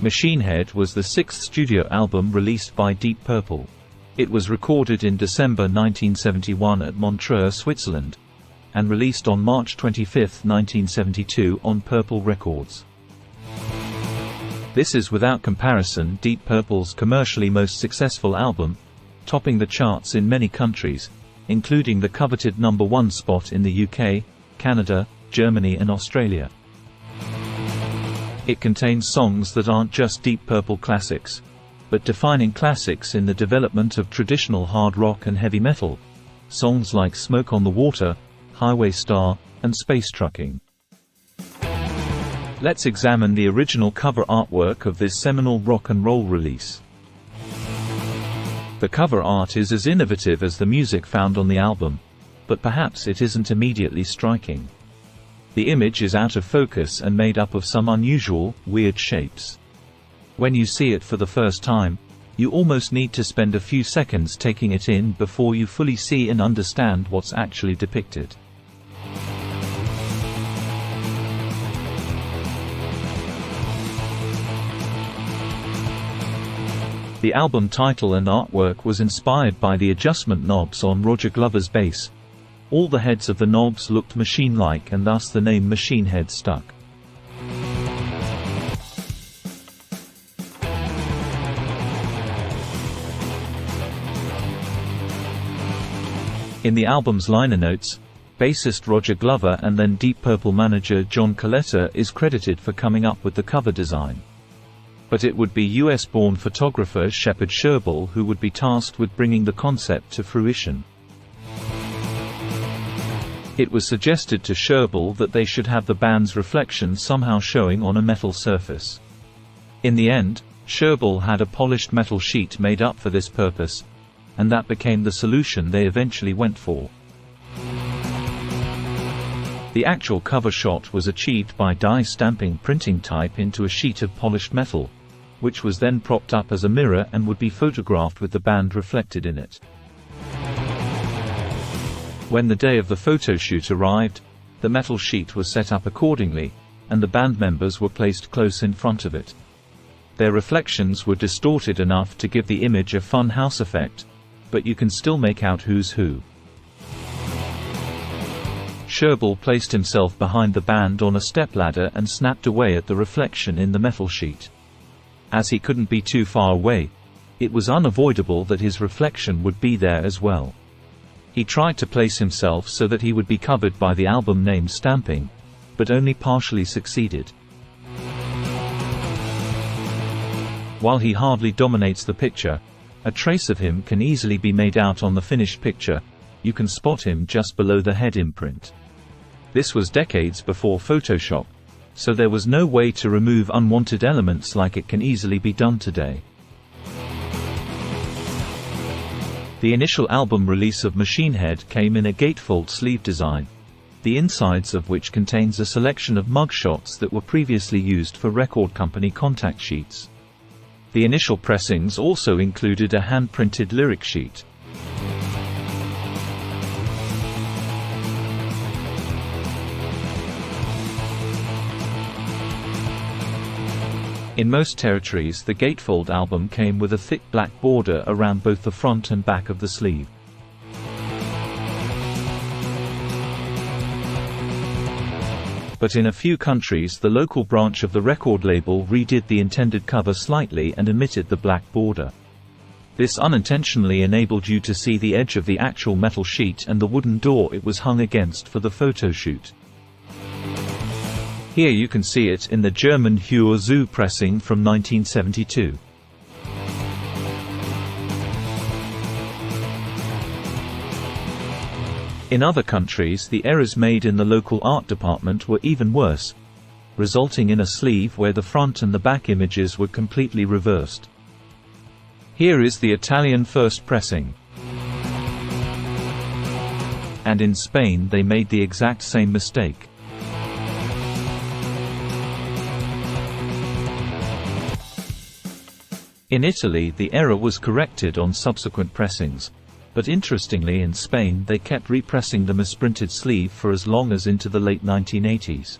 Machine Head was the sixth studio album released by Deep Purple. It was recorded in December 1971 at Montreux, Switzerland, and released on March 25, 1972 on Purple Records. This is without comparison Deep Purple's commercially most successful album, topping the charts in many countries, including the coveted #1 spot in the UK, Canada, Germany and Australia. It contains songs that aren't just Deep Purple classics, but defining classics in the development of traditional hard rock and heavy metal, songs like Smoke on the Water, Highway Star, and Space Trucking. Let's examine the original cover artwork of this seminal rock and roll release. The cover art is as innovative as the music found on the album, but perhaps it isn't immediately striking. The image is out of focus and made up of some unusual, weird shapes. When you see it for the first time, you almost need to spend a few seconds taking it in before you fully see and understand what's actually depicted. The album title and artwork was inspired by the adjustment knobs on Roger Glover's bass. All the heads of the knobs looked machine-like and thus the name Machine Head stuck. In the album's liner notes, bassist Roger Glover and then Deep Purple manager John Coletta is credited for coming up with the cover design. But it would be US-born photographer Shepard Sherbel who would be tasked with bringing the concept to fruition. It was suggested to Sherbel that they should have the band's reflection somehow showing on a metal surface. In the end, Sherbel had a polished metal sheet made up for this purpose, and that became the solution they eventually went for. The actual cover shot was achieved by die stamping printing type into a sheet of polished metal, which was then propped up as a mirror and would be photographed with the band reflected in it. When the day of the photoshoot arrived, the metal sheet was set up accordingly, and the band members were placed close in front of it. Their reflections were distorted enough to give the image a fun house effect, but you can still make out who's who. Sherbel placed himself behind the band on a stepladder and snapped away at the reflection in the metal sheet. As he couldn't be too far away, it was unavoidable that his reflection would be there as well. He tried to place himself so that he would be covered by the album name stamping, but only partially succeeded. While he hardly dominates the picture, a trace of him can easily be made out on the finished picture. You can spot him just below the head imprint. This was decades before Photoshop, so there was no way to remove unwanted elements like it can easily be done today. The initial album release of Machine Head came in a gatefold sleeve design, the insides of which contains a selection of mugshots that were previously used for record company contact sheets. The initial pressings also included a hand-printed lyric sheet. In most territories, the gatefold album came with a thick black border around both the front and back of the sleeve. But in a few countries, the local branch of the record label redid the intended cover slightly and omitted the black border. This unintentionally enabled you to see the edge of the actual metal sheet and the wooden door it was hung against for the photoshoot. Here you can see it in the German Hör zu pressing from 1972. In other countries, the errors made in the local art department were even worse, resulting in a sleeve where the front and the back images were completely reversed. Here is the Italian first pressing. And in Spain they made the exact same mistake. In Italy the error was corrected on subsequent pressings, but interestingly in Spain they kept repressing the misprinted sleeve for as long as into the late 1980s.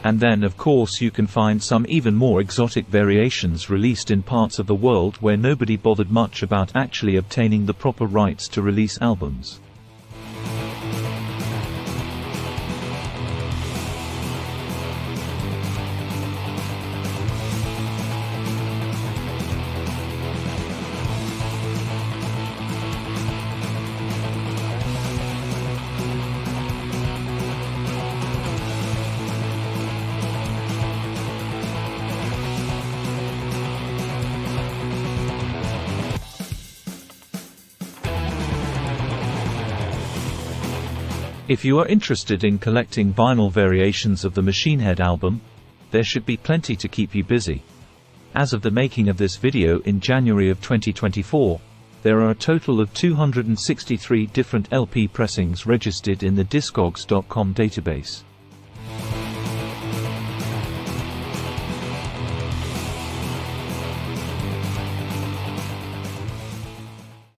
And then of course you can find some even more exotic variations released in parts of the world where nobody bothered much about actually obtaining the proper rights to release albums. If you are interested in collecting vinyl variations of the Machine Head album, there should be plenty to keep you busy. As of the making of this video in January of 2024, there are a total of 263 different LP pressings registered in the Discogs.com database.